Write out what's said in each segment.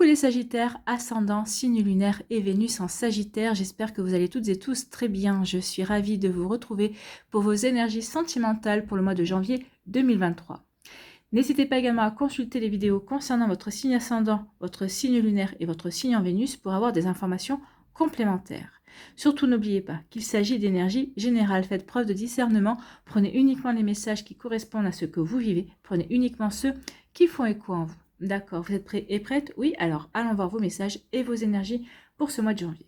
Coucou les Sagittaires, ascendant, signe lunaire et Vénus en Sagittaire. J'espère que vous allez toutes et tous très bien. Je suis ravie de vous retrouver pour vos énergies sentimentales pour le mois de janvier 2023. N'hésitez pas également à consulter les vidéos concernant votre signe ascendant, votre signe lunaire et votre signe en Vénus pour avoir des informations complémentaires. Surtout n'oubliez pas qu'il s'agit d'énergie générale. Faites preuve de discernement. Prenez uniquement les messages qui correspondent à ce que vous vivez. Prenez uniquement ceux qui font écho en vous. D'accord, vous êtes prêts et prêtes? Oui, alors allons voir vos messages et vos énergies pour ce mois de janvier.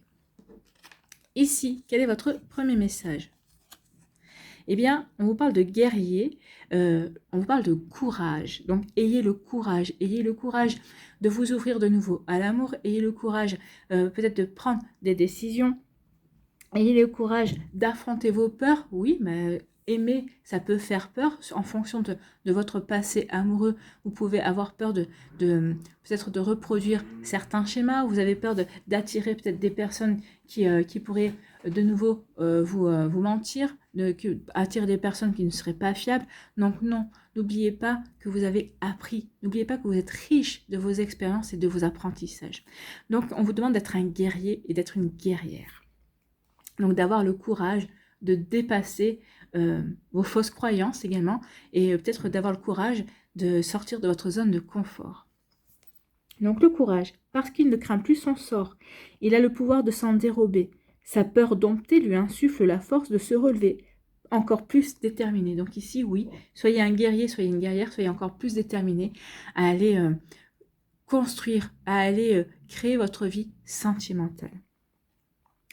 Ici, quel est votre premier message? Eh bien, on vous parle de guerrier, on vous parle de courage. Donc, ayez le courage de vous ouvrir de nouveau à l'amour, ayez le courage peut-être de prendre des décisions, ayez le courage d'affronter vos peurs. Oui, mais aimer, ça peut faire peur en fonction de votre passé amoureux. Vous pouvez avoir peur de peut-être de reproduire certains schémas. Vous avez peur d'attirer peut-être des personnes qui pourraient de nouveau vous mentir, attirer des personnes qui ne seraient pas fiables. Donc non, n'oubliez pas que vous avez appris. N'oubliez pas que vous êtes riche de vos expériences et de vos apprentissages. Donc on vous demande d'être un guerrier et d'être une guerrière. Donc d'avoir le courage de dépasser vos fausses croyances également, et peut-être d'avoir le courage de sortir de votre zone de confort. Donc le courage, parce qu'il ne craint plus son sort, il a le pouvoir de s'en dérober. Sa peur domptée lui insuffle la force de se relever, encore plus déterminé. Donc ici, oui, soyez un guerrier, soyez une guerrière, soyez encore plus déterminé à aller construire, à aller créer votre vie sentimentale.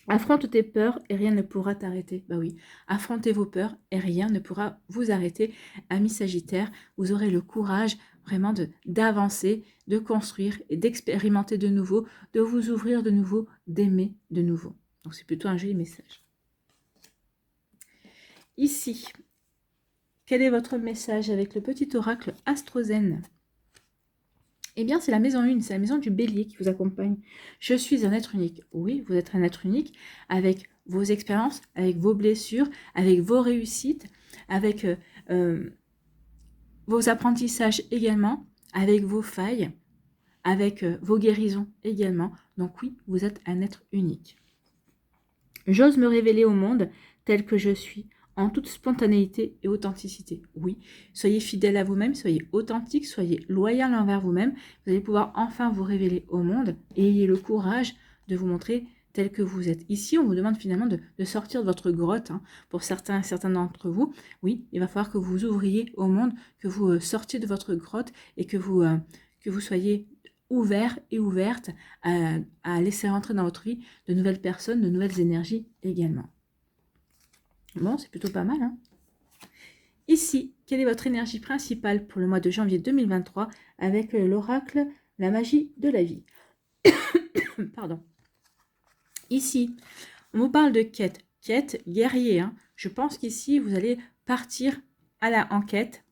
Affronte tes peurs et rien ne pourra t'arrêter. Bah oui, affrontez vos peurs et rien ne pourra vous arrêter. Amis Sagittaires, vous aurez le courage vraiment d'avancer, de construire et d'expérimenter de nouveau, de vous ouvrir de nouveau, d'aimer de nouveau. Donc c'est plutôt un joli message. Ici, quel est votre message avec le petit oracle Astrozen? Eh bien, c'est la maison 1, c'est la maison du bélier qui vous accompagne. Je suis un être unique. Oui, vous êtes un être unique avec vos expériences, avec vos blessures, avec vos réussites, avec vos apprentissages également, avec vos failles, avec vos guérisons également. Donc oui, vous êtes un être unique. J'ose me révéler au monde tel que je suis, en toute spontanéité et authenticité. Oui, soyez fidèle à vous-même, soyez authentique, soyez loyal envers vous-même. Vous allez pouvoir enfin vous révéler au monde et ayez le courage de vous montrer tel que vous êtes. Ici, on vous demande finalement de sortir de votre grotte. Pour certains d'entre vous, oui, il va falloir que vous ouvriez au monde, que vous sortiez de votre grotte et que vous soyez ouvert et ouverte à laisser rentrer dans votre vie de nouvelles personnes, de nouvelles énergies également. Bon, c'est plutôt pas mal, hein? Ici, quelle est votre énergie principale pour le mois de janvier 2023 avec l'oracle La magie de la vie? Pardon. Ici, on vous parle de quête. Quête, guerrier, hein. Je pense qu'ici, vous allez partir à la enquête.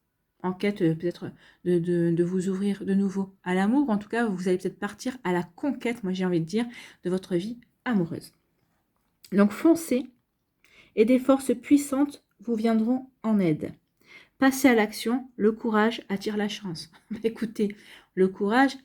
Enquête peut-être de vous ouvrir de nouveau à l'amour. En tout cas, vous allez peut-être partir à la conquête, moi j'ai envie de dire, de votre vie amoureuse. Donc foncez. Et des forces puissantes vous viendront en aide. Passez à l'action, le courage attire la chance. Écoutez, le courage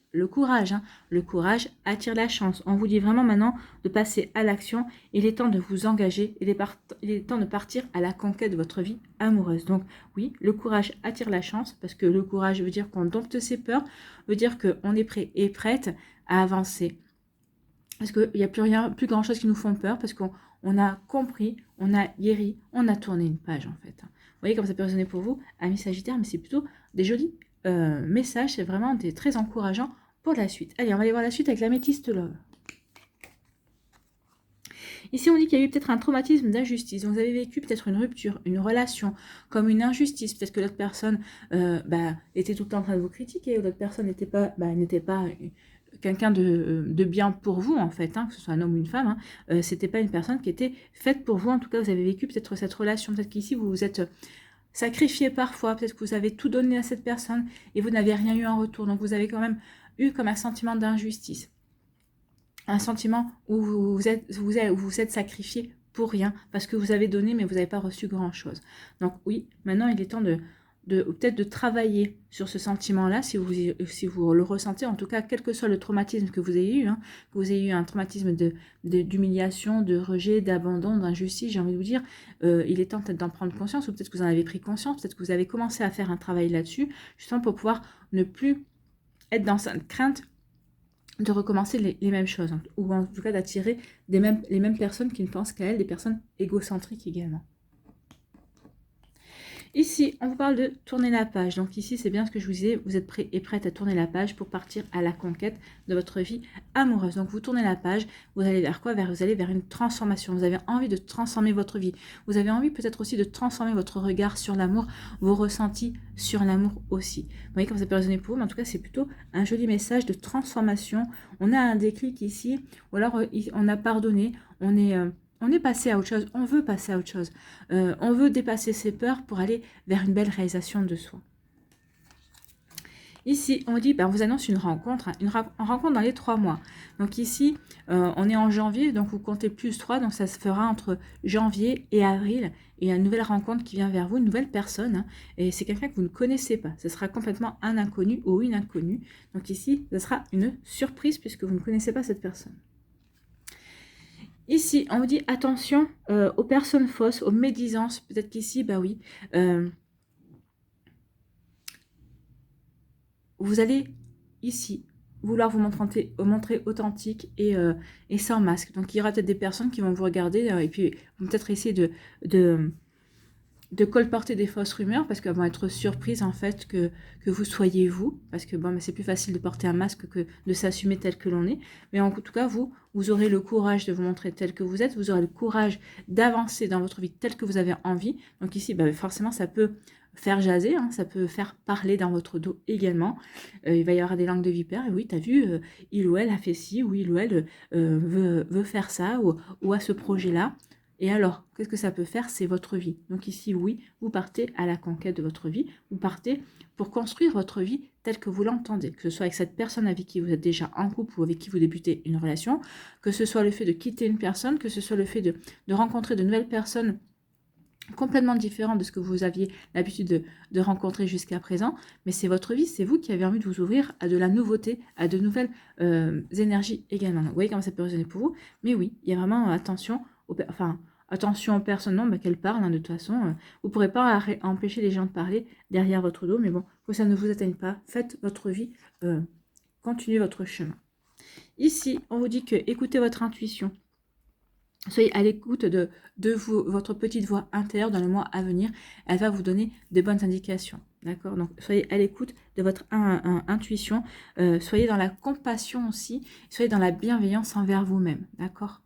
attire la chance. On vous dit vraiment maintenant de passer à l'action. Il est temps de vous engager, il est temps de partir à la conquête de votre vie amoureuse. Donc oui, le courage attire la chance, parce que le courage veut dire qu'on dompte ses peurs, veut dire qu'on est prêt et prête à avancer. Parce qu'il n'y a plus grand chose qui nous font peur, parce qu'on a compris, on a guéri, on a tourné une page en fait. Vous voyez comme ça peut résonner pour vous, amis Sagittaires, mais c'est plutôt des jolis messages, c'est vraiment très encourageant pour la suite. Allez, on va aller voir la suite avec l'améthyste love. Ici, on dit qu'il y a eu peut-être un traumatisme d'injustice. Vous avez vécu peut-être une rupture, une relation, comme une injustice. Peut-être que l'autre personne était tout le temps en train de vous critiquer, ou l'autre personne n'était pas quelqu'un de bien pour vous, en fait, hein, que ce soit un homme ou une femme. C'était pas une personne qui était faite pour vous. En tout cas, vous avez vécu peut-être cette relation. Peut-être qu'ici, vous vous êtes sacrifié parfois. Peut-être que vous avez tout donné à cette personne et vous n'avez rien eu en retour. Donc, vous avez quand même eu comme un sentiment d'injustice. Un sentiment où vous vous êtes sacrifié pour rien, parce que vous avez donné, mais vous n'avez pas reçu grand-chose. Donc oui, maintenant, il est temps peut-être de travailler sur ce sentiment-là, si vous le ressentez, en tout cas, quel que soit le traumatisme que vous ayez eu, hein, que vous ayez eu un traumatisme d'humiliation, de rejet, d'abandon, d'injustice, j'ai envie de vous dire, il est temps peut-être d'en prendre conscience, ou peut-être que vous en avez pris conscience, peut-être que vous avez commencé à faire un travail là-dessus, justement pour pouvoir ne plus être dans cette crainte de recommencer les mêmes choses, hein, ou en tout cas d'attirer les mêmes personnes qui ne pensent qu'à elles, des personnes égocentriques également. Ici, on vous parle de tourner la page. Donc ici, c'est bien ce que je vous disais, vous êtes prêt et prête à tourner la page pour partir à la conquête de votre vie amoureuse. Donc vous tournez la page, vous allez vers quoi? Vous allez vers une transformation. Vous avez envie de transformer votre vie. Vous avez envie peut-être aussi de transformer votre regard sur l'amour, vos ressentis sur l'amour aussi. Vous voyez comme ça peut résonner pour vous, mais en tout cas, c'est plutôt un joli message de transformation. On a un déclic ici, ou alors on a pardonné, on est passé à autre chose, on veut passer à autre chose. On veut dépasser ses peurs pour aller vers une belle réalisation de soi. Ici, on dit, on vous annonce une rencontre, hein, une rencontre dans les 3 mois. Donc ici, on est en janvier, donc vous comptez plus 3, donc ça se fera entre janvier et avril. Et il y a une nouvelle rencontre qui vient vers vous, une nouvelle personne, hein, et c'est quelqu'un que vous ne connaissez pas. Ce sera complètement un inconnu ou une inconnue. Donc ici, ce sera une surprise puisque vous ne connaissez pas cette personne. Ici, on vous dit attention aux personnes fausses, aux médisances. Peut-être qu'ici, bah oui, vous allez ici vouloir vous montrer authentique et sans masque. Donc, il y aura peut-être des personnes qui vont vous regarder et puis vont peut-être essayer de colporter des fausses rumeurs parce qu'elles vont être surprises en fait que vous soyez vous, parce que bon, c'est plus facile de porter un masque que de s'assumer tel que l'on est, mais en tout cas vous aurez le courage de vous montrer tel que vous êtes, vous aurez le courage d'avancer dans votre vie tel que vous avez envie. Donc ici forcément ça peut faire jaser, hein, ça peut faire parler dans votre dos également. Il va y avoir des langues de vipère, et oui, tu as vu, il ou elle a fait ci, ou il ou elle veut faire ça, ou a ce projet-là. Et alors, qu'est-ce que ça peut faire? C'est votre vie. Donc ici, oui, vous partez à la conquête de votre vie. Vous partez pour construire votre vie telle que vous l'entendez. Que ce soit avec cette personne avec qui vous êtes déjà en couple ou avec qui vous débutez une relation. Que ce soit le fait de quitter une personne. Que ce soit le fait de rencontrer de nouvelles personnes complètement différentes de ce que vous aviez l'habitude de rencontrer jusqu'à présent. Mais c'est votre vie. C'est vous qui avez envie de vous ouvrir à de la nouveauté, à de nouvelles énergies également. Donc, vous voyez comment ça peut résonner pour vous. Mais oui, il y a vraiment attention attention aux personnes, non, qu'elles parlent, hein, de toute façon. Vous ne pourrez pas empêcher les gens de parler derrière votre dos, mais bon, que ça ne vous atteigne pas. Faites votre vie, continuez votre chemin. Ici, on vous dit que écoutez votre intuition. Soyez à l'écoute de votre petite voix intérieure dans le mois à venir. Elle va vous donner de bonnes indications. D'accord? Donc, soyez à l'écoute de votre intuition. Soyez dans la compassion aussi. Soyez dans la bienveillance envers vous-même. D'accord?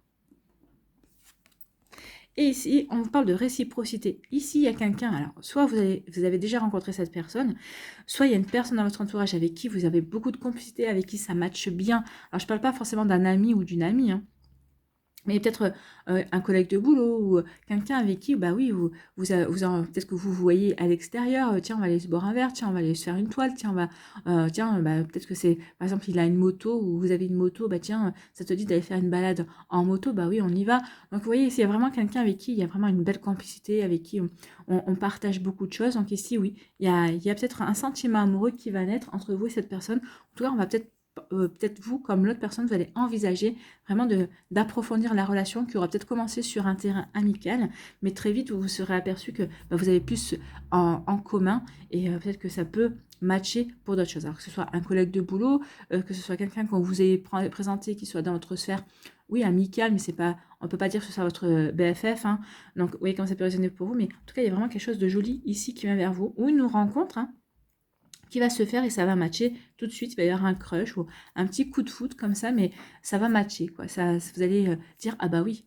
Et ici, on vous parle de réciprocité. Ici, il y a quelqu'un, alors, soit vous avez déjà rencontré cette personne, soit il y a une personne dans votre entourage avec qui vous avez beaucoup de complicité, avec qui ça matche bien. Alors, je ne parle pas forcément d'un ami ou d'une amie, hein, mais peut-être un collègue de boulot ou quelqu'un avec qui, bah oui, peut-être que vous voyez à l'extérieur, tiens, on va aller se boire un verre, tiens, on va aller se faire une toile, tiens, peut-être que c'est, par exemple, il a une moto ou vous avez une moto, bah tiens, ça te dit d'aller faire une balade en moto, bah oui, on y va. Donc, vous voyez, il y a vraiment quelqu'un avec qui il y a vraiment une belle complicité, avec qui on partage beaucoup de choses. Donc ici, oui, il y a peut-être un sentiment amoureux qui va naître entre vous et cette personne. En tout cas, on va peut-être vous, comme l'autre personne, vous allez envisager vraiment d'approfondir la relation qui aura peut-être commencé sur un terrain amical, mais très vite vous vous serez aperçu que vous avez plus en commun et peut-être que ça peut matcher pour d'autres choses. Alors que ce soit un collègue de boulot, que ce soit quelqu'un qu'on vous ait présenté qui soit dans votre sphère, oui, amicale, mais c'est pas, on peut pas dire que ce soit votre BFF, hein. Donc vous voyez comment ça peut résonner pour vous, mais en tout cas il y a vraiment quelque chose de joli ici qui vient vers vous, ou une rencontre, hein, qui va se faire et ça va matcher tout de suite. Il va y avoir un crush ou un petit coup de foot comme ça, mais ça va matcher, quoi. Vous allez dire, ah bah oui,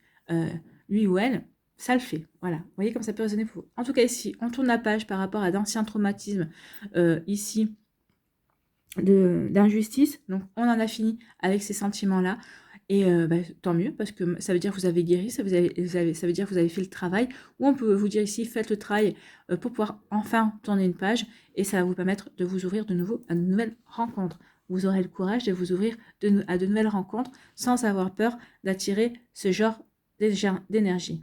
lui ou elle, ça le fait. Voilà, vous voyez comme ça peut résonner pour vous. En tout cas ici, on tourne la page par rapport à d'anciens traumatismes ici d'injustice. Donc on en a fini avec ces sentiments-là. Et tant mieux, parce que ça veut dire que vous avez guéri, ça veut dire que vous avez fait le travail. Ou on peut vous dire ici, faites le travail pour pouvoir enfin tourner une page. Et ça va vous permettre de vous ouvrir de nouveau à de nouvelles rencontres. Vous aurez le courage de vous ouvrir à de nouvelles rencontres sans avoir peur d'attirer ce genre d'énergie.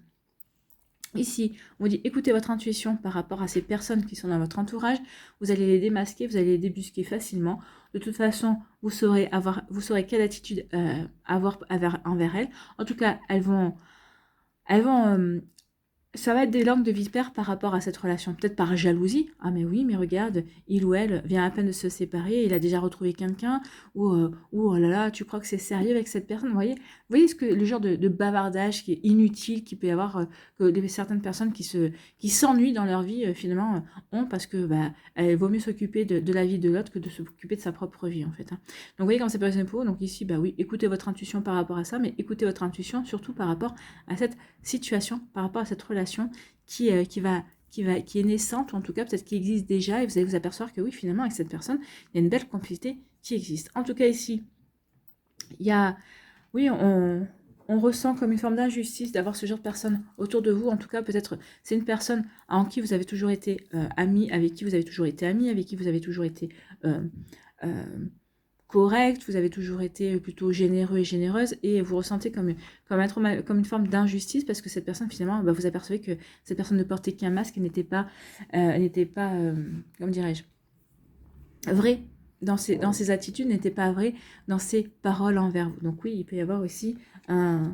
Ici, on vous dit écoutez votre intuition par rapport à ces personnes qui sont dans votre entourage. Vous allez les démasquer, vous allez les débusquer facilement. De toute façon, vous saurez quelle attitude avoir envers elles. En tout cas, elles vont ça va être des langues de vipère par rapport à cette relation. Peut-être par jalousie. Ah mais oui, mais regarde, il ou elle vient à peine de se séparer, il a déjà retrouvé quelqu'un. Ou oh là là, tu crois que c'est sérieux avec cette personne. Vous voyez le genre de bavardage qui est inutile, qui peut y avoir, certaines personnes qui s'ennuient dans leur vie, finalement, ont, parce que elle vaut mieux s'occuper de la vie de l'autre que de s'occuper de sa propre vie, en fait. Hein. Donc vous voyez comme c'est pas simple. Donc ici, oui, écoutez votre intuition par rapport à ça, mais écoutez votre intuition surtout par rapport à cette situation, par rapport à cette relation qui est naissante, ou en tout cas peut-être qui existe déjà, et vous allez vous apercevoir que oui, finalement, avec cette personne, il y a une belle complicité qui existe. En tout cas, ici, il y a, oui, on ressent comme une forme d'injustice d'avoir ce genre de personne autour de vous. En tout cas, peut-être c'est une personne en qui vous avez toujours été ami, avec qui vous avez toujours été ami, avec qui vous avez toujours été euh, correct, vous avez toujours été plutôt généreux et généreuse, et vous ressentez comme une forme d'injustice parce que cette personne, finalement, vous apercevez que cette personne ne portait qu'un masque et n'était pas, comment dirais-je, vraie dans ses attitudes, n'était pas vraie dans ses paroles envers vous. Donc oui, il peut y avoir aussi un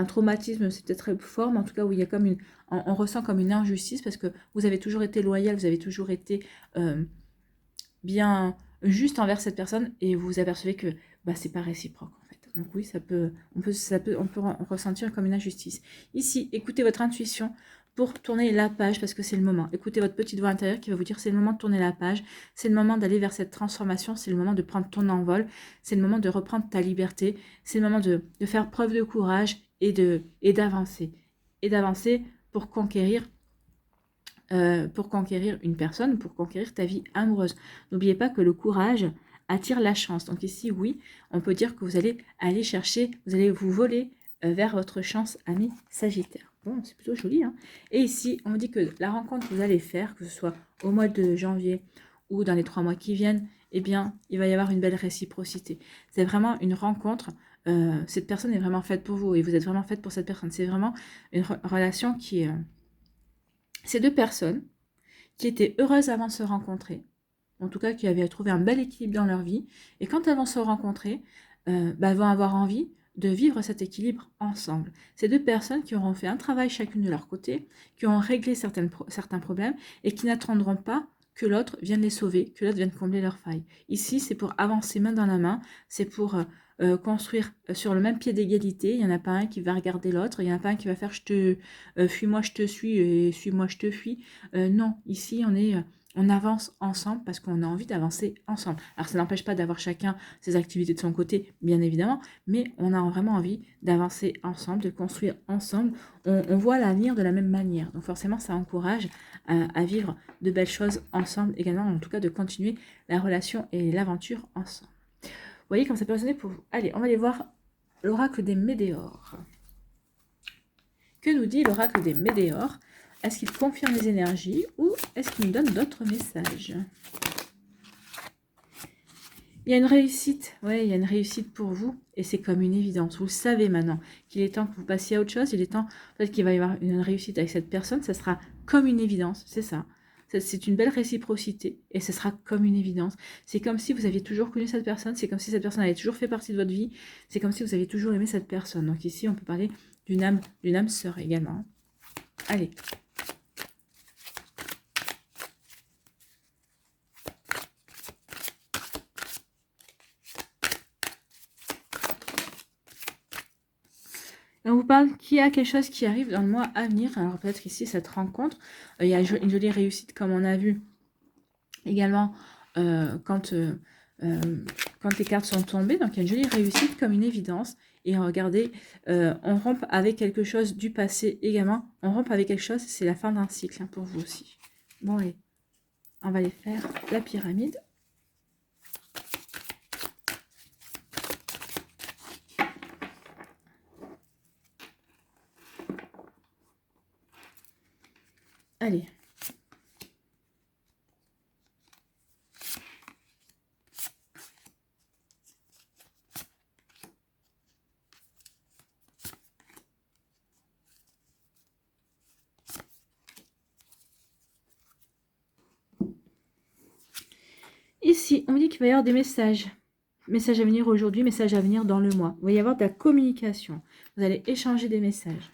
traumatisme, c'est peut-être très fort, mais en tout cas, où il y a comme on ressent comme une injustice parce que vous avez toujours été loyal, vous avez toujours été bien juste envers cette personne et vous apercevez que c'est pas réciproque en fait. Donc oui, on peut ressentir comme une injustice. Ici, écoutez votre intuition pour tourner la page parce que c'est le moment. Écoutez votre petite voix intérieure qui va vous dire c'est le moment de tourner la page, c'est le moment d'aller vers cette transformation, c'est le moment de prendre ton envol, c'est le moment de reprendre ta liberté, c'est le moment de faire preuve de courage et d'avancer. Et d'avancer pour conquérir une personne, pour conquérir ta vie amoureuse. N'oubliez pas que le courage attire la chance. Donc ici, oui, on peut dire que vous allez aller chercher, vous allez vous voler vers votre chance, ami Sagittaire. Bon, c'est plutôt joli. Hein. Et ici, on dit que la rencontre que vous allez faire, que ce soit au mois de janvier ou dans les 3 mois qui viennent, eh bien, il va y avoir une belle réciprocité. C'est vraiment une rencontre. Cette personne est vraiment faite pour vous et vous êtes vraiment faite pour cette personne. C'est vraiment une relation qui est... Ces deux personnes qui étaient heureuses avant de se rencontrer, en tout cas qui avaient trouvé un bel équilibre dans leur vie, et quand elles vont se rencontrer, elles vont avoir envie de vivre cet équilibre ensemble. Ces deux personnes qui auront fait un travail chacune de leur côté, qui auront réglé certains problèmes, et qui n'attendront pas que l'autre vienne les sauver, que l'autre vienne combler leurs failles. Ici, c'est pour avancer main dans la main, c'est pour construire sur le même pied d'égalité. Il n'y en a pas un qui va regarder l'autre, il n'y en a pas un qui va faire fuis-moi, je te suis, et suis-moi, je te fuis. Non, ici, on avance ensemble parce qu'on a envie d'avancer ensemble. Alors, ça n'empêche pas d'avoir chacun ses activités de son côté, bien évidemment, mais on a vraiment envie d'avancer ensemble, de construire ensemble. On voit l'avenir de la même manière. Donc, forcément, ça encourage à vivre de belles choses ensemble également, en tout cas de continuer la relation et l'aventure ensemble. Vous voyez comme ça peut résonner pour vous. Allez, on va aller voir l'oracle des Médéores. Que nous dit l'oracle des Médéores? Est-ce qu'il confirme les énergies ou est-ce qu'il nous donne d'autres messages? Il y a une réussite, il y a une réussite pour vous et c'est comme une évidence. Vous le savez maintenant qu'il est temps que vous passiez à autre chose. Il est temps peut-être qu'il va y avoir une réussite avec cette personne. Ça sera comme une évidence, c'est ça. C'est une belle réciprocité et ce sera comme une évidence. C'est comme si vous aviez toujours connu cette personne. C'est comme si cette personne avait toujours fait partie de votre vie. C'est comme si vous aviez toujours aimé cette personne. Donc ici, on peut parler d'une âme sœur également. Allez. On vous parle qu'il y a quelque chose qui arrive dans le mois à venir. Alors peut-être ici, cette rencontre, il y a une jolie réussite comme on a vu également quand les cartes sont tombées. Donc il y a une jolie réussite comme une évidence. Et regardez, on rompt avec quelque chose du passé également. On rompt avec quelque chose, c'est la fin d'un cycle pour vous aussi. Bon, allez, on va aller faire la pyramide. Allez. Ici, on dit qu'il va y avoir des messages. Messages à venir aujourd'hui, messages à venir dans le mois. Il va y avoir de la communication. Vous allez échanger des messages.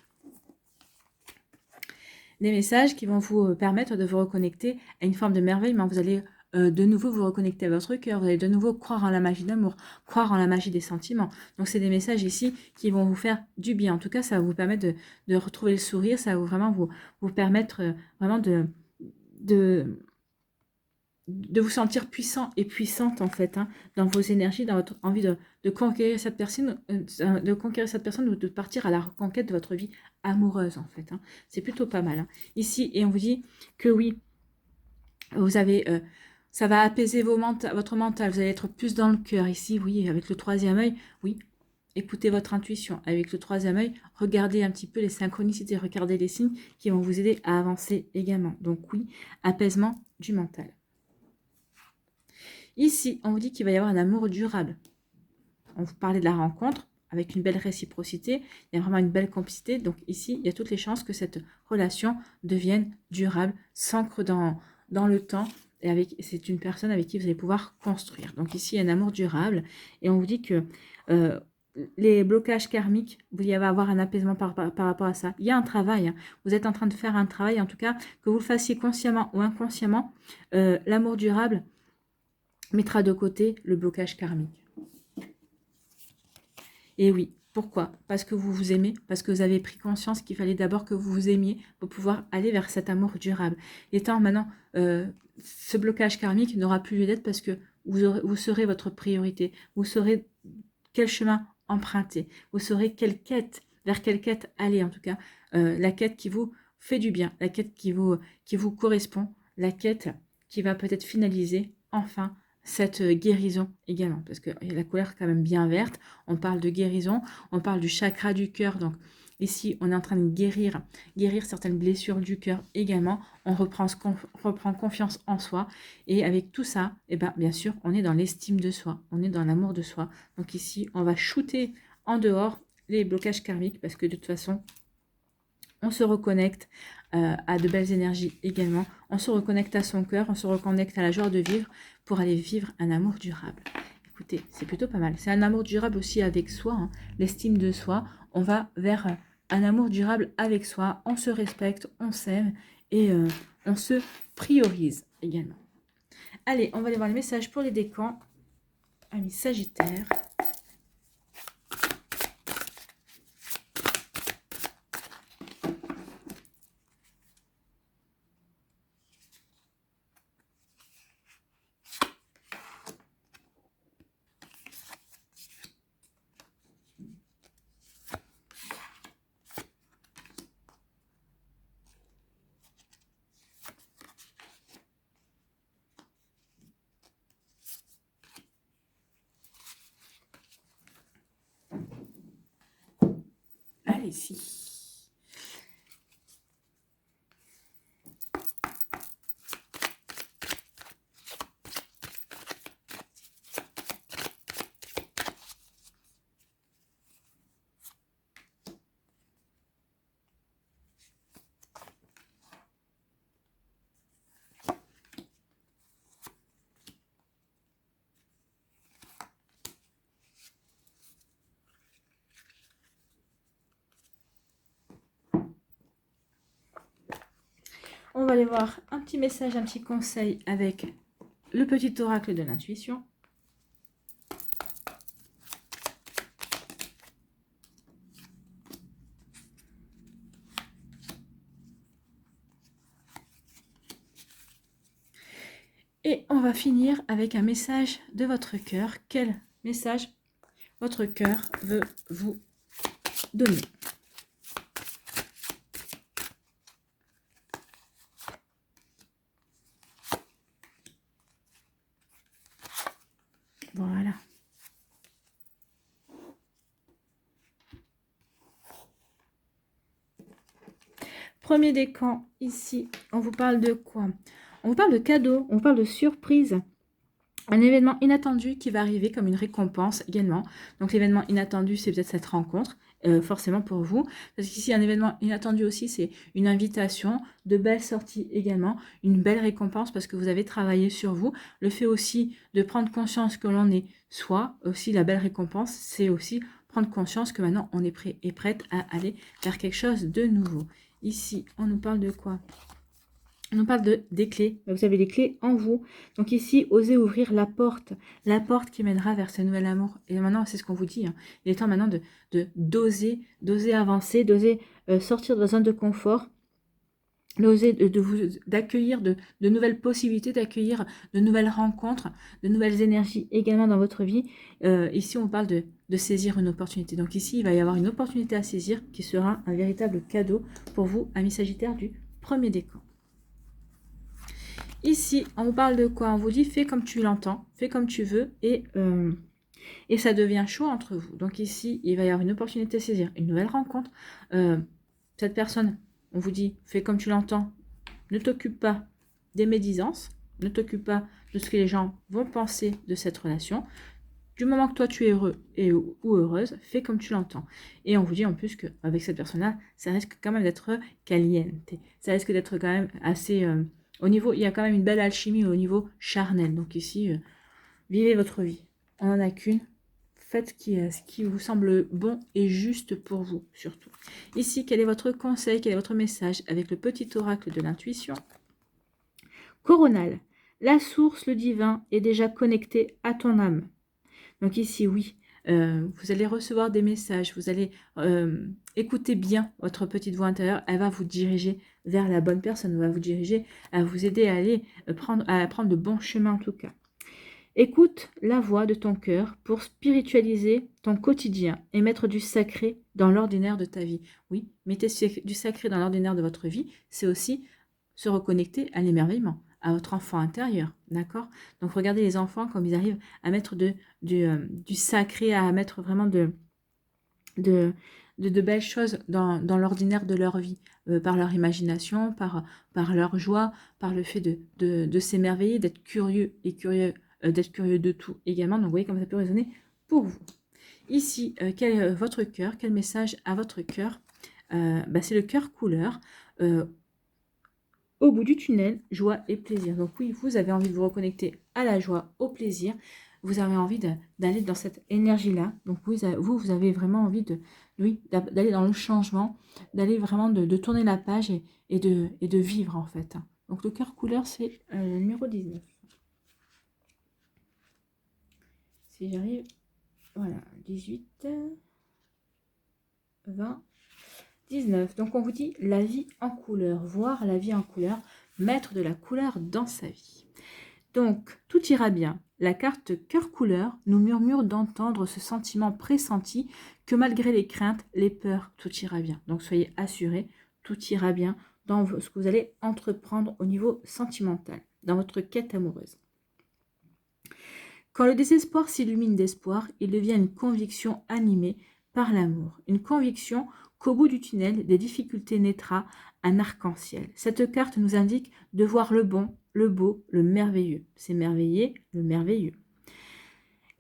Des messages qui vont vous permettre de vous reconnecter à une forme de merveille. Vous allez de nouveau vous reconnecter à votre cœur. Vous allez de nouveau croire en la magie d'amour, croire en la magie des sentiments. Donc, c'est des messages ici qui vont vous faire du bien. En tout cas, ça va vous permettre de retrouver le sourire. Ça va vraiment vous permettre vraiment de vous sentir puissant et puissante en fait, hein, dans vos énergies, dans votre envie de conquérir cette personne, ou de partir à la reconquête de votre vie amoureuse en fait. Hein. C'est plutôt pas mal. Hein. Ici, et on vous dit que oui, vous avez, ça va apaiser votre mental, vous allez être plus dans le cœur ici, oui, avec le troisième œil, oui. Écoutez votre intuition. Avec le troisième œil, regardez un petit peu les synchronicités, regardez les signes qui vont vous aider à avancer également. Donc oui, apaisement du mental. Ici, on vous dit qu'il va y avoir un amour durable. On vous parlait de la rencontre avec une belle réciprocité. Il y a vraiment une belle complicité. Donc ici, il y a toutes les chances que cette relation devienne durable, s'ancre dans le temps. Et c'est une personne avec qui vous allez pouvoir construire. Donc ici, il y a un amour durable. Et on vous dit que les blocages karmiques, vous y avoir un apaisement par rapport à ça. Il y a un travail. Hein. Vous êtes en train de faire un travail, en tout cas, que vous le fassiez consciemment ou inconsciemment. L'amour durable mettra de côté le blocage karmique. Et oui, pourquoi? Parce que vous vous aimez, parce que vous avez pris conscience qu'il fallait d'abord que vous vous aimiez pour pouvoir aller vers cet amour durable. Étant maintenant, ce blocage karmique n'aura plus lieu d'être parce que vous serez votre priorité. Vous saurez quel chemin emprunter. Vous saurez vers quelle quête aller en tout cas. La quête qui vous fait du bien, la quête qui vous correspond, la quête qui va peut-être finaliser enfin cette guérison également, parce que la couleur est quand même bien verte, on parle de guérison, on parle du chakra du cœur, donc ici on est en train de guérir certaines blessures du cœur également, on reprend confiance en soi, et avec tout ça, eh ben, bien sûr, on est dans l'estime de soi, on est dans l'amour de soi, donc ici on va shooter en dehors les blocages karmiques, parce que de toute façon, on se reconnecte à de belles énergies également. On se reconnecte à son cœur, on se reconnecte à la joie de vivre pour aller vivre un amour durable. Écoutez, c'est plutôt pas mal. C'est un amour durable aussi avec soi, hein, l'estime de soi. On va vers un amour durable avec soi. On se respecte, on s'aime et on se priorise également. Allez, on va aller voir les messages pour les décans. Amis Sagittaire. Allez-y. On va aller voir un petit message, un petit conseil avec le petit oracle de l'intuition. Et on va finir avec un message de votre cœur. Quel message votre cœur veut vous donner? Voilà. Premier décan, ici, on vous parle de quoi? On vous parle de cadeaux, on vous parle de surprise. Un événement inattendu qui va arriver comme une récompense également. Donc l'événement inattendu, c'est peut-être cette rencontre, forcément pour vous. Parce qu'ici, un événement inattendu aussi, c'est une invitation, de belles sorties également, une belle récompense parce que vous avez travaillé sur vous. Le fait aussi de prendre conscience que l'on est soi, aussi la belle récompense, c'est aussi prendre conscience que maintenant on est prêt et prête à aller vers quelque chose de nouveau. Ici, on nous parle de quoi? On nous parle des clés. Vous avez les clés en vous. Donc ici, osez ouvrir la porte qui mènera vers ce nouvel amour. Et maintenant, c'est ce qu'on vous dit. Hein. Il est temps maintenant d'oser avancer, d'oser sortir de la zone de confort, d'oser d'accueillir de nouvelles possibilités, d'accueillir de nouvelles rencontres, de nouvelles énergies également dans votre vie. Ici, on parle de saisir une opportunité. Donc ici, il va y avoir une opportunité à saisir qui sera un véritable cadeau pour vous, amis Sagittaires du premier décan. Ici, on vous parle de quoi? On vous dit fais comme tu l'entends, fais comme tu veux et ça devient chaud entre vous. Donc ici, il va y avoir une opportunité à saisir, une nouvelle rencontre. Cette personne, on vous dit fais comme tu l'entends, ne t'occupe pas des médisances, ne t'occupe pas de ce que les gens vont penser de cette relation. Du moment que toi tu es heureux ou heureuse, fais comme tu l'entends. Et on vous dit en plus qu'avec cette personne-là, ça risque quand même d'être caliente. Ça risque d'être quand même assez... au niveau, il y a quand même une belle alchimie au niveau charnel. Donc ici, vivez votre vie. On n'en a qu'une. Faites ce qui vous semble bon et juste pour vous, surtout. Ici, quel est votre conseil, quel est votre message avec le petit oracle de l'intuition? Coronal, la source, le divin, est déjà connecté à ton âme. Donc ici, oui, vous allez recevoir des messages, vous allez écouter bien votre petite voix intérieure, elle va vous diriger vers la bonne personne, elle va vous diriger, à vous aider à aller prendre le bon chemin en tout cas. Écoute la voix de ton cœur pour spiritualiser ton quotidien et mettre du sacré dans l'ordinaire de ta vie. Oui, mettez du sacré dans l'ordinaire de votre vie, c'est aussi se reconnecter à l'émerveillement, à votre enfant intérieur, d'accord? Donc regardez les enfants comme ils arrivent à mettre du sacré, à mettre vraiment de belles choses dans l'ordinaire de leur vie, par leur imagination, par leur joie, par le fait de s'émerveiller, d'être curieux et d'être curieux de tout également. Donc vous voyez comme ça peut résonner pour vous. Ici, quel est votre cœur? Quel message à votre cœur? C'est le cœur couleur. Au bout du tunnel, joie et plaisir. Donc oui, vous avez envie de vous reconnecter à la joie, au plaisir. Vous avez envie d'aller dans cette énergie-là. Donc vous avez vraiment envie d'aller dans le changement, d'aller vraiment de tourner la page et de vivre en fait. Donc le cœur couleur, c'est le numéro 19. Si j'arrive, voilà, 18, 20, 19. Donc on vous dit la vie en couleur, voir la vie en couleur, mettre de la couleur dans sa vie. Donc tout ira bien. La carte cœur couleur nous murmure d'entendre ce sentiment pressenti que malgré les craintes, les peurs, tout ira bien. Donc soyez assurés, tout ira bien dans ce que vous allez entreprendre au niveau sentimental, dans votre quête amoureuse. Quand le désespoir s'illumine d'espoir, il devient une conviction animée par l'amour. Une conviction qu'au bout du tunnel, des difficultés naîtra un arc-en-ciel. Cette carte nous indique de voir le bon, le beau, le merveilleux. S'émerveiller, le merveilleux.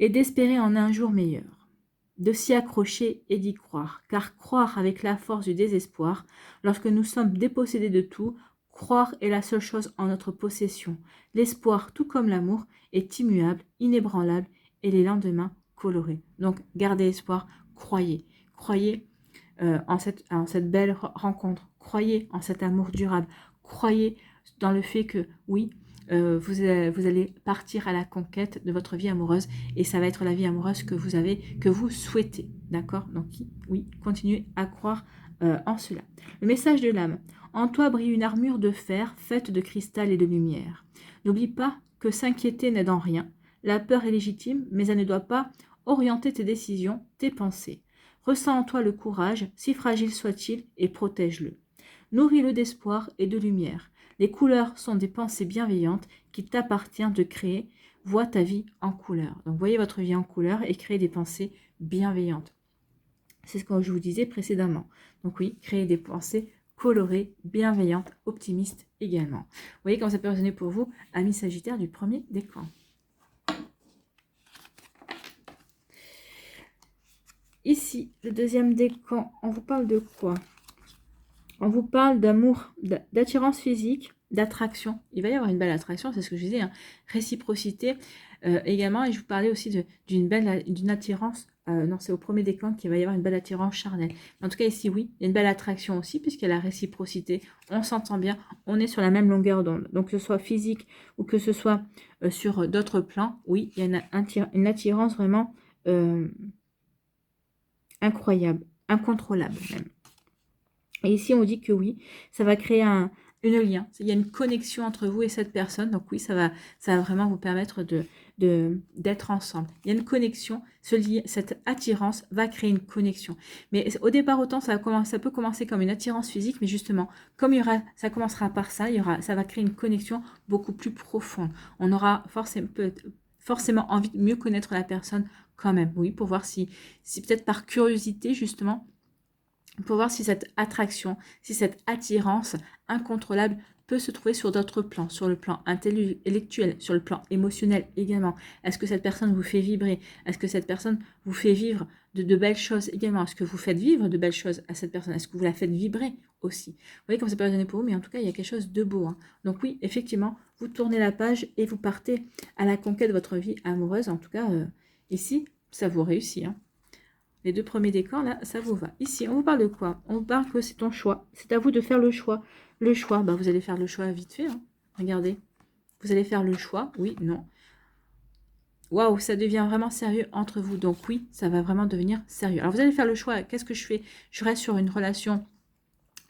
Et d'espérer en un jour meilleur. De s'y accrocher et d'y croire. Car croire avec la force du désespoir, lorsque nous sommes dépossédés de tout, croire est la seule chose en notre possession. L'espoir, tout comme l'amour, est immuable, inébranlable et les lendemains colorés. Donc, gardez espoir, croyez. Croyez en cette belle rencontre. Croyez en cet amour durable. Croyez dans le fait que, oui, vous allez partir à la conquête de votre vie amoureuse et ça va être la vie amoureuse que vous souhaitez. D'accord? Donc, oui, continuez à croire en cela. Le message de l'âme. En toi brille une armure de fer faite de cristal et de lumière. N'oublie pas que s'inquiéter n'aide en rien. La peur est légitime, mais elle ne doit pas orienter tes décisions, tes pensées. Ressens en toi le courage, si fragile soit-il, et protège-le. Nourris-le d'espoir et de lumière. Les couleurs sont des pensées bienveillantes qu'il t'appartient de créer. Vois ta vie en couleur. Donc voyez votre vie en couleur et créez des pensées bienveillantes. C'est ce que je vous disais précédemment. Donc oui, créez des pensées colorées, bienveillantes, optimistes également. Vous voyez comment ça peut résonner pour vous, amis Sagittaires du premier décan. Ici, le deuxième décan, on vous parle de quoi? On vous parle d'amour, d'attirance physique, d'attraction. Il va y avoir une belle attraction, c'est ce que je disais, hein. Réciprocité également. Et je vous parlais aussi d'une attirance. Non, c'est au premier décan qu'il va y avoir une belle attirance charnelle. En tout cas, ici, oui, il y a une belle attraction aussi, puisqu'il y a la réciprocité. On s'entend bien, on est sur la même longueur d'onde. Donc, que ce soit physique ou que ce soit sur d'autres plans, oui, il y a une attirance vraiment incroyable, incontrôlable même. Et ici, on dit que oui, ça va créer un lien. Il y a une connexion entre vous et cette personne. Donc oui, ça va vraiment vous permettre d'être ensemble. Il y a une connexion. Cette attirance va créer une connexion. Mais au départ, autant ça peut commencer comme une attirance physique, mais justement, comme ça commencera par ça, ça va créer une connexion beaucoup plus profonde. On aura forcément envie de mieux connaître la personne quand même. Oui, pour voir si peut-être par curiosité, justement, pour voir si cette attraction, si cette attirance incontrôlable peut se trouver sur d'autres plans, sur le plan intellectuel, sur le plan émotionnel également. Est-ce que cette personne vous fait vibrer? Est-ce que cette personne vous fait vivre de belles choses également? Est-ce que vous faites vivre de belles choses à cette personne? Est-ce que vous la faites vibrer aussi? Vous voyez comme c'est pas raisonné pour vous, mais en tout cas, il y a quelque chose de beau, hein. Donc oui, effectivement, vous tournez la page et vous partez à la conquête de votre vie amoureuse. En tout cas, ici, ça vous réussit, hein. Les deux premiers décors, là, ça vous va. Ici, on vous parle de quoi? On vous parle que c'est ton choix. C'est à vous de faire le choix. Le choix, bah, vous allez faire le choix vite fait, hein. Regardez. Vous allez faire le choix, oui, non. Waouh, ça devient vraiment sérieux entre vous. Donc oui, ça va vraiment devenir sérieux. Alors vous allez faire le choix. Qu'est-ce que je fais? Je reste sur une relation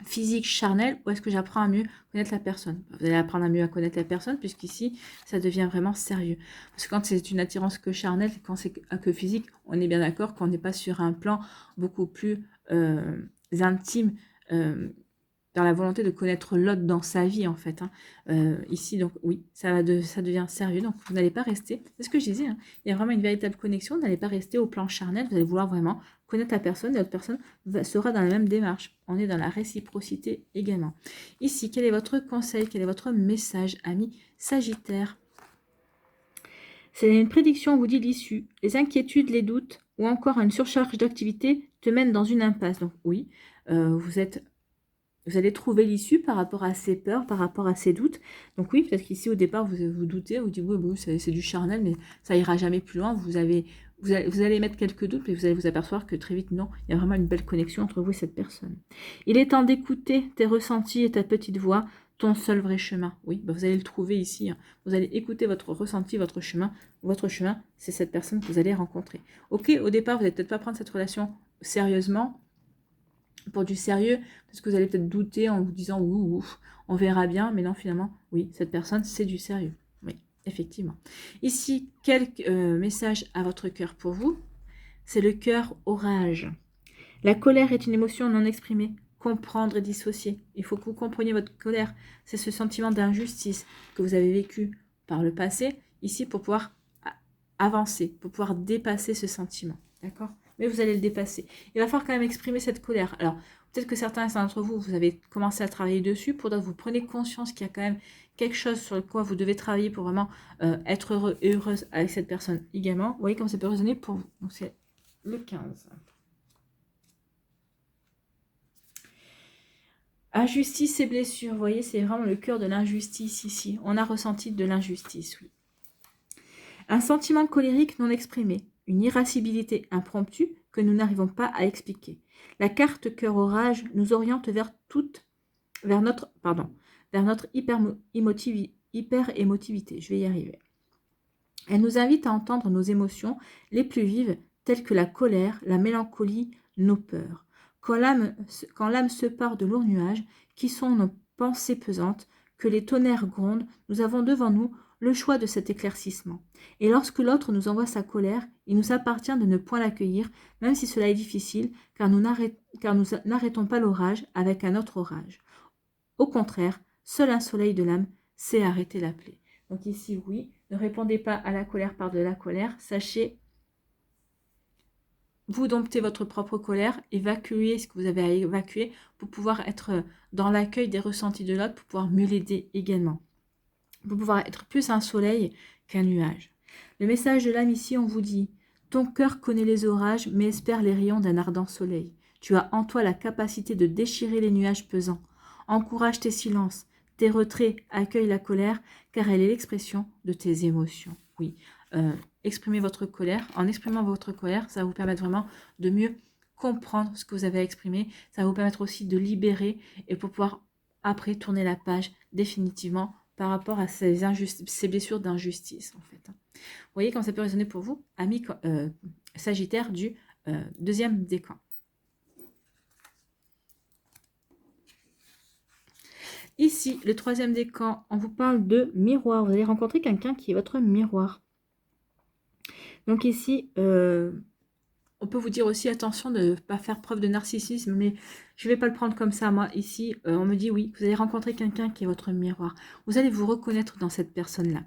physique, charnel, ou est-ce que j'apprends à mieux connaître la personne? Vous allez apprendre à mieux à connaître la personne, puisqu'ici, ça devient vraiment sérieux. Parce que quand c'est une attirance que charnelle, quand c'est que physique, on est bien d'accord qu'on n'est pas sur un plan beaucoup plus intime, dans la volonté de connaître l'autre dans sa vie, en fait, hein. Ici, donc oui, ça devient sérieux, donc vous n'allez pas rester, c'est ce que je disais, hein, il y a vraiment une véritable connexion, vous n'allez pas rester au plan charnel, vous allez vouloir vraiment connaître la personne, et l'autre personne sera dans la même démarche. On est dans la réciprocité également. Ici, quel est votre conseil, quel est votre message, ami Sagittaire? C'est une prédiction, on vous dit l'issue. Les inquiétudes, les doutes, ou encore une surcharge d'activité te mènent dans une impasse. Donc oui, vous allez trouver l'issue par rapport à ces peurs, par rapport à ces doutes. Donc oui, peut-être qu'ici, au départ, vous doutez, vous dites, oui, bon, c'est du charnel, mais ça ira jamais plus loin. Vous allez mettre quelques doutes, mais vous allez vous apercevoir que très vite, non, il y a vraiment une belle connexion entre vous et cette personne. Il est temps d'écouter tes ressentis et ta petite voix, ton seul vrai chemin. Oui, bah vous allez le trouver ici, hein. Vous allez écouter votre ressenti, votre chemin. Votre chemin, c'est cette personne que vous allez rencontrer. Ok, au départ, vous n'allez peut-être pas prendre cette relation sérieusement, pour du sérieux, parce que vous allez peut-être douter en vous disant ouh, on verra bien, mais non, finalement, oui, cette personne, c'est du sérieux. Oui, effectivement. Ici, quelques messages à votre cœur pour vous. C'est le cœur orage. La colère est une émotion non exprimée. Comprendre et dissocier. Il faut que vous compreniez votre colère. C'est ce sentiment d'injustice que vous avez vécu par le passé, ici, pour pouvoir avancer, pour pouvoir dépasser ce sentiment. D'accord? Mais vous allez le dépasser. Il va falloir quand même exprimer cette colère. Alors, peut-être que certains d'entre vous, vous avez commencé à travailler dessus. Pour d'autres, vous prenez conscience qu'il y a quand même quelque chose sur le quoi vous devez travailler pour vraiment être heureux et heureuse avec cette personne également. Vous voyez comment ça peut résonner pour vous. Donc, c'est le 15. Injustice et blessure. Vous voyez, c'est vraiment le cœur de l'injustice ici. On a ressenti de l'injustice, oui. Un sentiment colérique non exprimé. Une irascibilité impromptue que nous n'arrivons pas à expliquer. La carte cœur orage nous oriente vers notre hyper-émotivité. Je vais y arriver. Elle nous invite à entendre nos émotions les plus vives, telles que la colère, la mélancolie, nos peurs. Quand l'âme se part de lourds nuages, qui sont nos pensées pesantes, que les tonnerres grondent, nous avons devant nous le choix de cet éclaircissement. Et lorsque l'autre nous envoie sa colère, il nous appartient de ne point l'accueillir, même si cela est difficile, car nous n'arrêtons pas l'orage avec un autre orage. Au contraire, seul un soleil de l'âme sait arrêter la plaie. Donc ici, oui, ne répondez pas à la colère par de la colère. Sachez, vous domptez votre propre colère, évacuez ce que vous avez à évacuer pour pouvoir être dans l'accueil des ressentis de l'autre, pour pouvoir mieux l'aider également. Pour pouvoir être plus un soleil qu'un nuage. Le message de l'âme ici, on vous dit, Ton cœur connaît les orages, mais espère les rayons d'un ardent soleil. Tu as en toi la capacité de déchirer les nuages pesants. Encourage tes silences, tes retraits, accueille la colère, car elle est l'expression de tes émotions. Oui, exprimez votre colère. En exprimant votre colère, ça va vous permettre vraiment de mieux comprendre ce que vous avez exprimé. Ça va vous permettre aussi de libérer et pour pouvoir après tourner la page définitivement par rapport à ces blessures d'injustice en fait. Vous voyez comment ça peut résonner pour vous, amis Sagittaire du deuxième décan. Ici, le troisième décan, on vous parle de miroir. Vous allez rencontrer quelqu'un qui est votre miroir. Donc ici, on peut vous dire aussi attention de ne pas faire preuve de narcissisme, mais je ne vais pas le prendre comme ça. Moi, ici, on me dit oui, vous allez rencontrer quelqu'un qui est votre miroir. Vous allez vous reconnaître dans cette personne-là.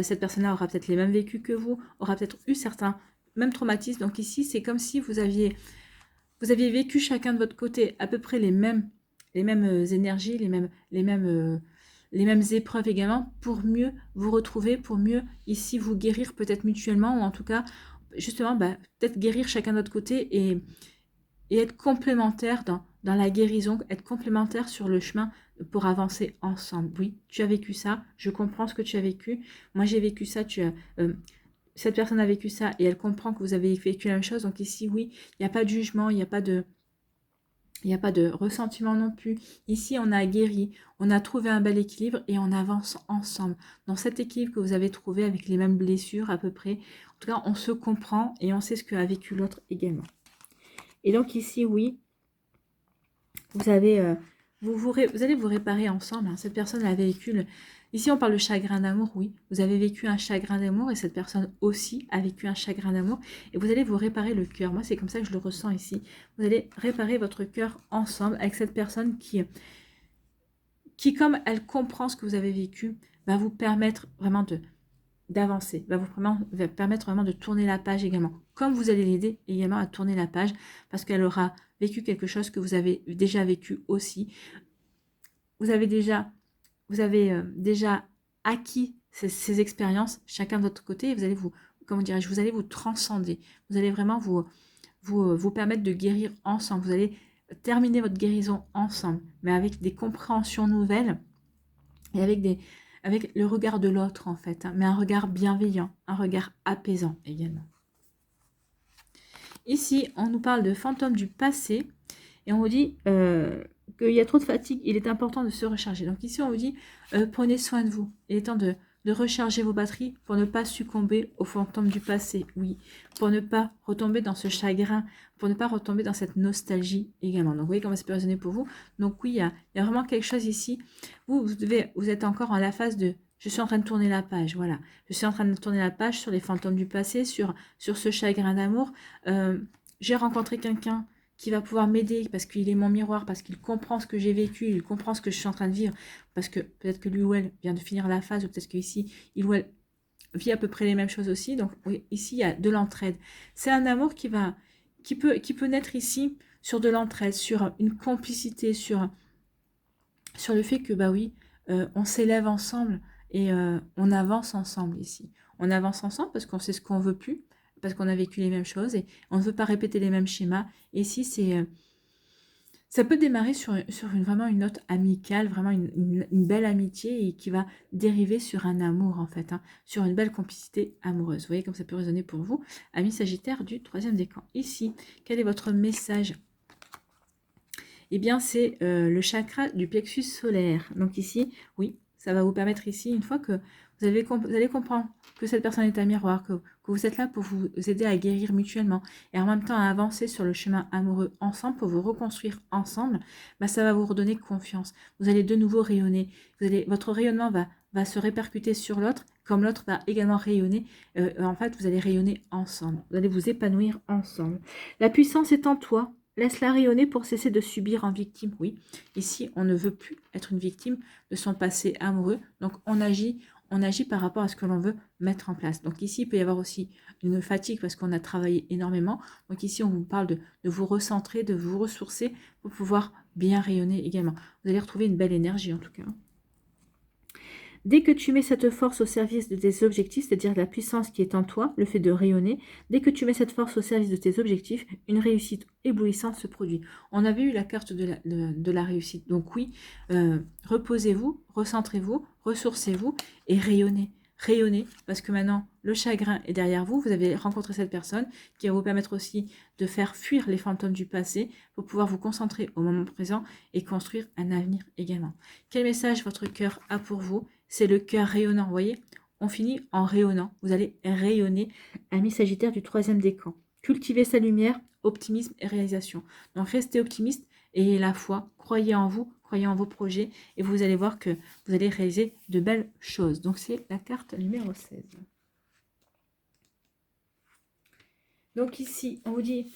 Cette personne-là aura peut-être les mêmes vécus que vous, aura peut-être eu certains mêmes traumatismes. Donc ici, c'est comme si vous aviez vécu chacun de votre côté à peu près les mêmes énergies, les mêmes épreuves également, pour mieux vous retrouver, pour mieux ici vous guérir peut-être mutuellement, ou en tout cas justement peut-être guérir chacun de votre côté et être complémentaire dans la guérison, être complémentaire sur le chemin pour avancer ensemble. Oui, tu as vécu ça, je comprends ce que tu as vécu, moi j'ai vécu ça, cette personne a vécu ça et elle comprend que vous avez vécu la même chose. Donc ici, oui, il n'y a pas de jugement, il n'y a pas de ressentiment non plus. Ici, on a guéri, on a trouvé un bel équilibre et on avance ensemble. Dans cet équilibre que vous avez trouvé avec les mêmes blessures à peu près, en tout cas, on se comprend et on sait ce qu'a vécu l'autre également. Et donc ici, oui, vous avez, vous allez vous réparer ensemble. Cette personne a vécu... Ici, on parle de chagrin d'amour, oui. Vous avez vécu un chagrin d'amour et cette personne aussi a vécu un chagrin d'amour. Et vous allez vous réparer le cœur. Moi, c'est comme ça que je le ressens ici. Vous allez réparer votre cœur ensemble avec cette personne qui, comme elle comprend ce que vous avez vécu, va vous permettre vraiment d'avancer, va permettre vraiment de tourner la page également. Comme vous allez l'aider également à tourner la page parce qu'elle aura vécu quelque chose que vous avez déjà vécu aussi. Vous avez déjà acquis ces expériences, chacun de votre côté, et vous allez vous allez vous transcender. Vous allez vraiment vous permettre de guérir ensemble. Vous allez terminer votre guérison ensemble, mais avec des compréhensions nouvelles et avec le regard de l'autre en fait, mais un regard bienveillant, un regard apaisant également. Ici, on nous parle de fantômes du passé et on vous dit qu'il y a trop de fatigue, il est important de se recharger. Donc ici, on vous dit, prenez soin de vous. Il est temps de recharger vos batteries pour ne pas succomber aux fantômes du passé, oui. Pour ne pas retomber dans ce chagrin, pour ne pas retomber dans cette nostalgie également. Donc vous voyez comment ça peut résonner pour vous. Donc oui, il y a vraiment quelque chose ici. Vous êtes encore en la phase de... Je suis en train de tourner la page, voilà. Je suis en train de tourner la page sur les fantômes du passé, sur ce chagrin d'amour. J'ai rencontré quelqu'un qui va pouvoir m'aider parce qu'il est mon miroir, parce qu'il comprend ce que j'ai vécu, il comprend ce que je suis en train de vivre, parce que peut-être que lui ou elle vient de finir la phase, ou peut-être qu'ici, il ou elle vit à peu près les mêmes choses aussi. Donc oui, ici, il y a de l'entraide. C'est un amour qui peut naître ici sur de l'entraide, sur une complicité, sur le fait que, bah oui, on s'élève ensemble et on avance ensemble ici. On avance ensemble parce qu'on sait ce qu'on veut plus, parce qu'on a vécu les mêmes choses et on ne veut pas répéter les mêmes schémas. Et ici, ça peut démarrer sur vraiment une note amicale, vraiment une belle amitié et qui va dériver sur un amour en fait, sur une belle complicité amoureuse. Vous voyez comme ça peut résonner pour vous, amis Sagittaire du troisième décan. Ici, quel est votre message ? Eh bien, c'est le chakra du plexus solaire. Donc ici, oui, ça va vous permettre ici, une fois que vous allez comprendre que cette personne est un miroir, que vous êtes là pour vous aider à guérir mutuellement et en même temps à avancer sur le chemin amoureux ensemble, pour vous reconstruire ensemble, bah, ça va vous redonner confiance. Vous allez de nouveau rayonner. Votre rayonnement va se répercuter sur l'autre, comme l'autre va également rayonner. En fait, vous allez rayonner ensemble. Vous allez vous épanouir ensemble. La puissance est en toi. Laisse-la rayonner pour cesser de subir en victime. Oui, ici, on ne veut plus être une victime de son passé amoureux. Donc, on agit par rapport à ce que l'on veut mettre en place. Donc ici, il peut y avoir aussi une fatigue parce qu'on a travaillé énormément. Donc ici, on vous parle de vous recentrer, de vous ressourcer pour pouvoir bien rayonner également. Vous allez retrouver une belle énergie en tout cas. Dès que tu mets cette force au service de tes objectifs, c'est-à-dire la puissance qui est en toi, le fait de rayonner, dès que tu mets cette force au service de tes objectifs, une réussite éblouissante se produit. On avait eu la carte de la réussite. Donc oui, reposez-vous, recentrez-vous, ressourcez-vous et rayonnez. Rayonnez, parce que maintenant, le chagrin est derrière vous. Vous avez rencontré cette personne qui va vous permettre aussi de faire fuir les fantômes du passé pour pouvoir vous concentrer au moment présent et construire un avenir également. Quel message votre cœur a pour vous? C'est le cœur rayonnant, vous voyez? On finit en rayonnant. Vous allez rayonner. Ami Sagittaire du 3e décan. Cultivez sa lumière, optimisme et réalisation. Donc restez optimiste, ayez la foi, croyez en vous, croyez en vos projets et vous allez voir que vous allez réaliser de belles choses. Donc c'est la carte numéro 16. Donc ici, on vous dit,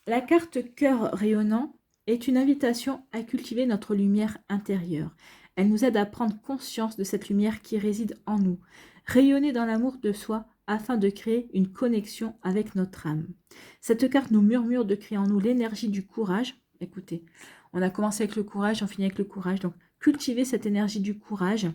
la carte cœur rayonnant est une invitation à cultiver notre lumière intérieure. Elle nous aide à prendre conscience de cette lumière qui réside en nous. Rayonner dans l'amour de soi afin de créer une connexion avec notre âme. Cette carte nous murmure de créer en nous l'énergie du courage. Écoutez, on a commencé avec le courage, on finit avec le courage. Donc, cultivez cette énergie du courage.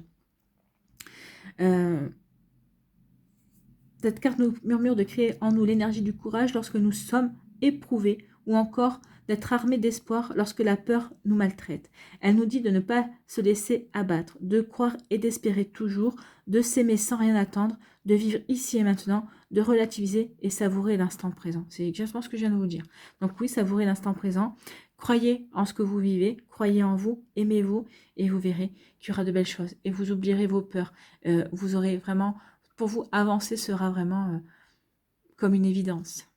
Cette carte nous murmure de créer en nous l'énergie du courage lorsque nous sommes éprouvés ou encore d'être armés d'espoir lorsque la peur nous maltraite. Elle nous dit de ne pas se laisser abattre, de croire et d'espérer toujours, de s'aimer sans rien attendre, de vivre ici et maintenant, de relativiser et savourer l'instant présent. C'est exactement ce que je viens de vous dire. Donc oui, savourer l'instant présent. Croyez en ce que vous vivez, croyez en vous, aimez-vous et vous verrez qu'il y aura de belles choses. Et vous oublierez vos peurs. Vous aurez vraiment, pour vous, avancer sera vraiment comme une évidence.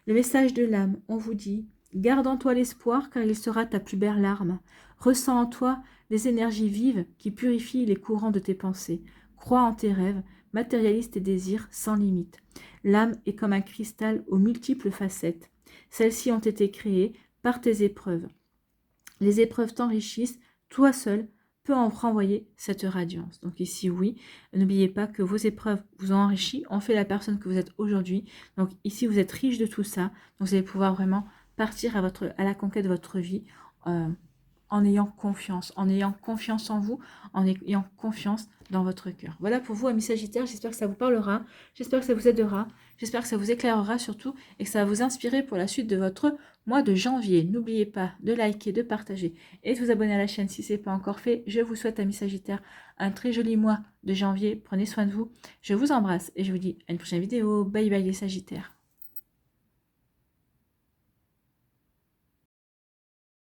Le message de l'âme, on vous dit, garde en toi l'espoir car il sera ta plus belle arme. Ressens en toi des énergies vives qui purifient les courants de tes pensées. Crois en tes rêves, matérialise tes désirs sans limite. L'âme est comme un cristal aux multiples facettes. Celles-ci ont été créées par tes épreuves. Les épreuves t'enrichissent, toi seul peut en renvoyer cette radiance. Donc ici, oui, n'oubliez pas que vos épreuves vous ont enrichi, ont fait la personne que vous êtes aujourd'hui. Donc ici, vous êtes riche de tout ça. Donc vous allez pouvoir vraiment partir à la conquête de votre vie en ayant confiance en vous, en ayant confiance dans votre cœur. Voilà pour vous, amis Sagittaires, j'espère que ça vous parlera, j'espère que ça vous aidera, j'espère que ça vous éclairera surtout et que ça va vous inspirer pour la suite de votre mois de janvier. N'oubliez pas de liker, de partager et de vous abonner à la chaîne si ce n'est pas encore fait. Je vous souhaite, amis Sagittaires, un très joli mois de janvier. Prenez soin de vous, je vous embrasse et je vous dis à une prochaine vidéo. Bye bye les Sagittaires.